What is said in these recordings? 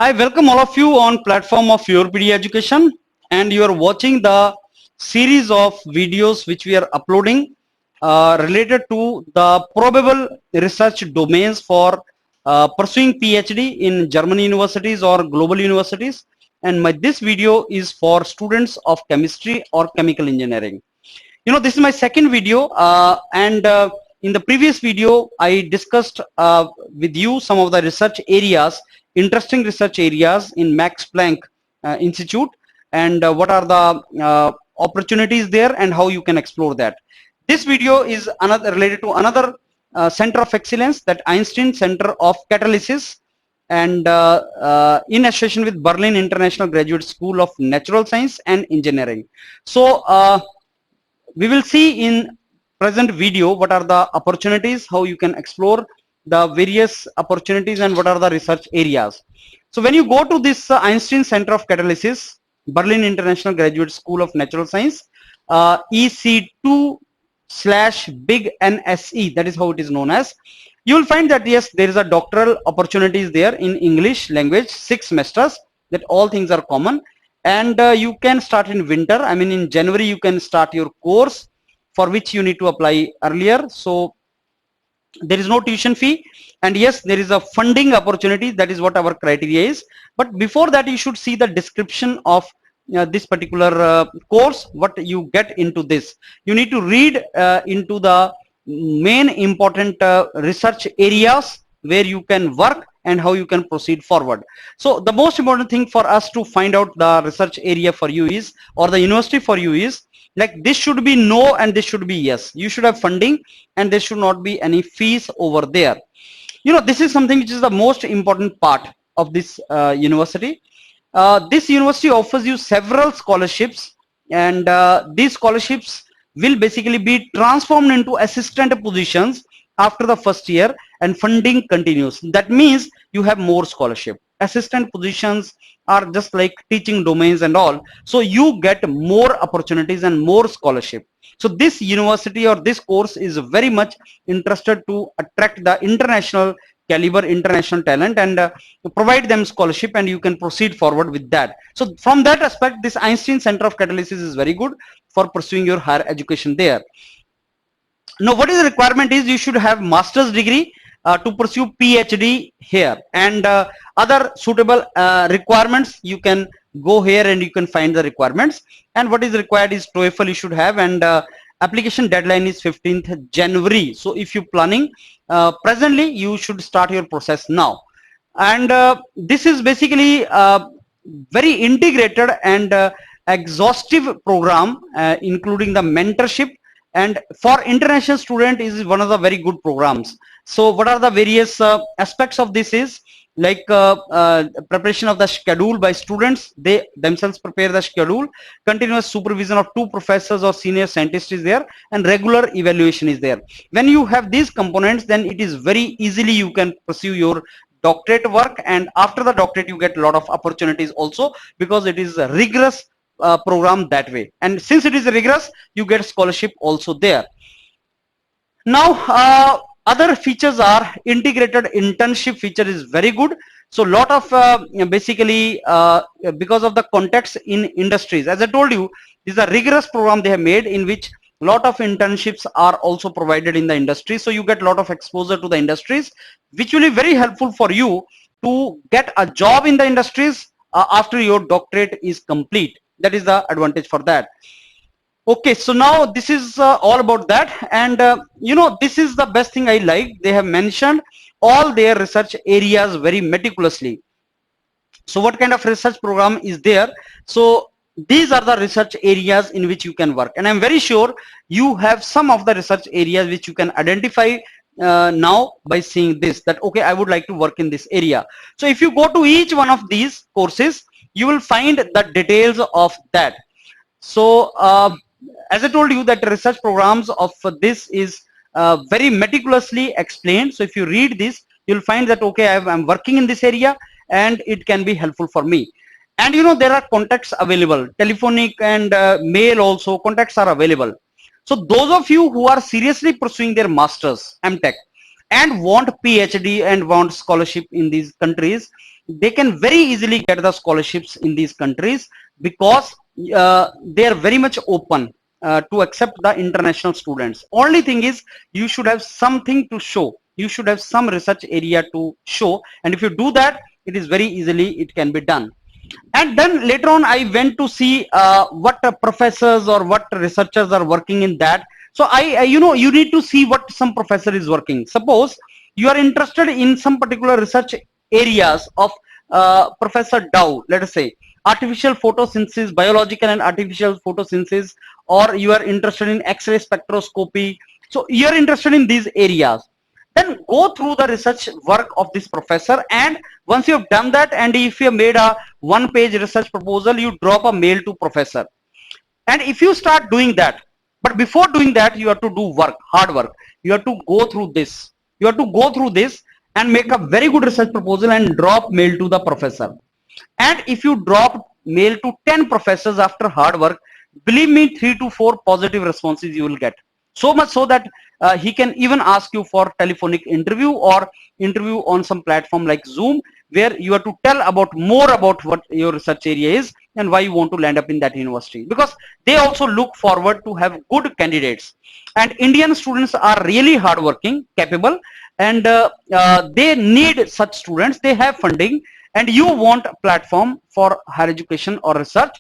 I welcome all of you on platform of YourPD Education, and you are watching the series of videos which we are uploading related to the probable research domains for pursuing PhD in German universities or global universities. And this video is for students of chemistry or chemical engineering. This is my second video, and in the previous video I discussed with you some of the research areas, interesting research areas in Max Planck Institute, and what are the opportunities there and how you can explore that. This video is another related to another center of excellence, that Einstein Center of Catalysis, and in association with Berlin International Graduate School of Natural Science and Engineering. So we will see in present video what are the opportunities, how you can explore the various opportunities, and what are the research areas. So when you go to this Einstein Center of Catalysis, Berlin International Graduate School of Natural Science, EC2/Big NSE, that is how it is known as, you will find that yes, there is a doctoral opportunities there in English language, 6 semesters, that all things are common. And you can start in winter. I mean, in January you can start your course, for which you need to apply earlier. So there is no tuition fee, and yes, there is a funding opportunity. That is what our criteria is. But before that, you should see the description of this particular course, what you get into this. You need to read into the main important research areas where you can work and how you can proceed forward. So the most important thing for us to find out the research area for you is, or the university for you is, like, this should be no and this should be yes. You should have funding and there should not be any fees over there. This is something which is the most important part of this university. This university offers you several scholarships, and these scholarships will basically be transformed into assistant positions after the first year, and funding continues. That means you have more scholarship. Assistant positions are just like teaching domains and all, so you get more opportunities and more scholarship. So this university or this course is very much interested to attract the international caliber, international talent, and provide them scholarship, and you can proceed forward with that. So from that aspect, this Einstein Center of Catalysis is very good for pursuing your higher education there. Now, what is the requirement is, you should have master's degree to pursue PhD here, and other suitable requirements, you can go here and you can find the requirements. And what is required is TOEFL you should have, and application deadline is 15th January. So if you're planning presently, you should start your process now. And this is basically very integrated and exhaustive program, including the mentorship, and for international student is one of the very good programs. So what are the various aspects of this is, like preparation of the schedule by students. They themselves prepare the schedule, continuous supervision of 2 professors or senior scientists is there, and regular evaluation is there. When you have these components, then it is very easily you can pursue your doctorate work, and after the doctorate you get a lot of opportunities also, because it is a rigorous program that way. And since it is rigorous, you get scholarship also there. Now other features are integrated internship feature is very good. So lot of basically because of the context in industries, as I told you, this is a rigorous program they have made, in which lot of internships are also provided in the industry. So you get a lot of exposure to the industries, which will be very helpful for you to get a job in the industries after your doctorate is complete. That is the advantage for that. Okay, so now this is all about that, and this is the best thing I like. They have mentioned all their research areas very meticulously. So what kind of research program is there? So these are the research areas in which you can work, and I'm very sure you have some of the research areas which you can identify now by seeing this, that okay, I would like to work in this area. So if you go to each one of these courses, you will find the details of that. So as I told you, that research programs of this is very meticulously explained. So if you read this, you'll find that okay, I'm working in this area and it can be helpful for me. And there are contacts available, telephonic and mail also, contacts are available. So those of you who are seriously pursuing their masters, MTech, and want PhD and want scholarship in these countries, they can very easily get the scholarships in these countries, because they are very much open to accept the international students. Only thing is, you should have something to show. You should have some research area to show, and if you do that, it is very easily it can be done. And then later on, I went to see what professors or what researchers are working in that. So you know, you need to see what some professor is working. Suppose you are interested in some particular research areas of Professor Dow, let us say artificial photosynthesis, biological and artificial photosynthesis, or you are interested in X-ray spectroscopy. So you are interested in these areas, then go through the research work of this professor, and once you have done that, and if you have made a one-page research proposal, you drop a mail to professor. And if you start doing that, but before doing that, you have to do work, hard work. You have to go through this. You have to go through this and make a very good research proposal and drop mail to the professor. And if you drop mail to 10 professors after hard work, believe me, 3 to 4 positive responses you will get. So much so that he can even ask you for telephonic interview or interview on some platform like Zoom, where you have to tell about more about what your research area is and why you want to land up in that university, because they also look forward to have good candidates. And Indian students are really hardworking, capable, and they need such students. They have funding, and you want a platform for higher education or research.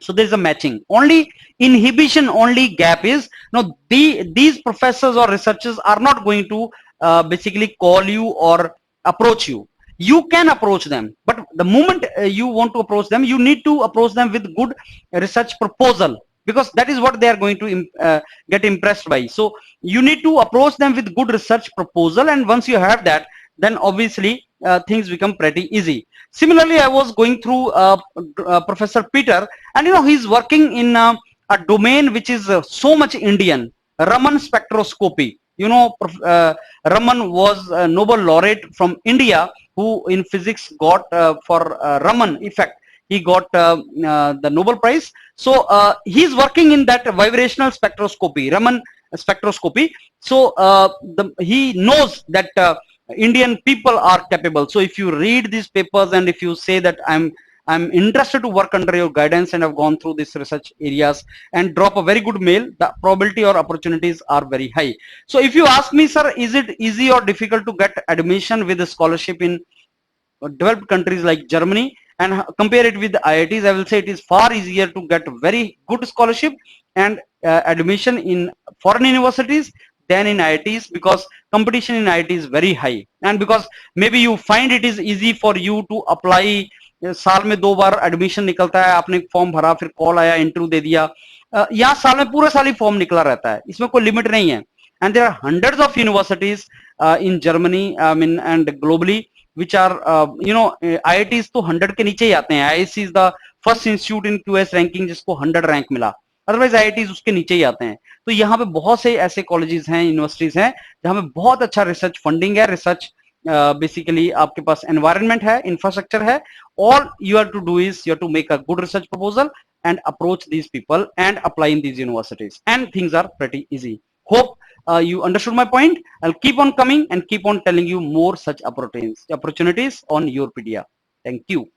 So there is a matching. Only inhibition, only gap is, no, these professors or researchers are not going to basically call you or approach you. You can approach them, but the moment you want to approach them, you need to approach them with good research proposal, because that is what they are going to get impressed by. So you need to approach them with good research proposal, and once you have that, then obviously things become pretty easy. Similarly, I was going through Professor Peter, and you know, he's working in a domain which is so much Indian, Raman spectroscopy. You know, Raman was a Nobel laureate from India, who in physics got for Raman effect, he got the Nobel Prize. So he's working in that vibrational spectroscopy, Raman spectroscopy. So he knows that Indian people are capable. So if you read these papers and if you say that I'm interested to work under your guidance and I've gone through these research areas, and drop a very good mail, the probability or opportunities are very high. So if you ask me, sir, is it easy or difficult to get admission with a scholarship in developed countries like Germany, and compare it with the IITs, I will say it is far easier to get very good scholarship and admission in foreign universities than in IITs, because competition in IIT is very high, and because maybe you find it is easy for you to apply, साल में 2 बार admission निकलता है, आपने form भरा, फिर call आया, interview दे दिया, यहाँ साल में पूरा साल ही फॉर्म निकला रहता है, इसमें कोई लिमिट नहीं है. And there are hundreds of universities in Germany, I mean, and globally, which are you know, IITs तो 100 के नीचे ही आते हैं. IISc is the first institute in QS ranking जिसको 100 रैंक मिला, अदरवाइज IITs उसके नीचे ही आते हैं. तो यहाँ पे बहुत से ऐसे कॉलेजेस हैं, यूनिवर्सिटीज हैं जहाँ पे बहुत अच्छा रिसर्च फंडिंग है, रिसर्च बेसिकली आपके पास एनवायरनमेंट है, इंफ्रास्ट्रक्चर है. All you have to do is you have to make a good research proposal and approach these people and apply in these universities, and things are pretty easy. Hope you understood my point. I'll keep on coming and keep on telling you more such opportunities on Yourpedia. Thank you.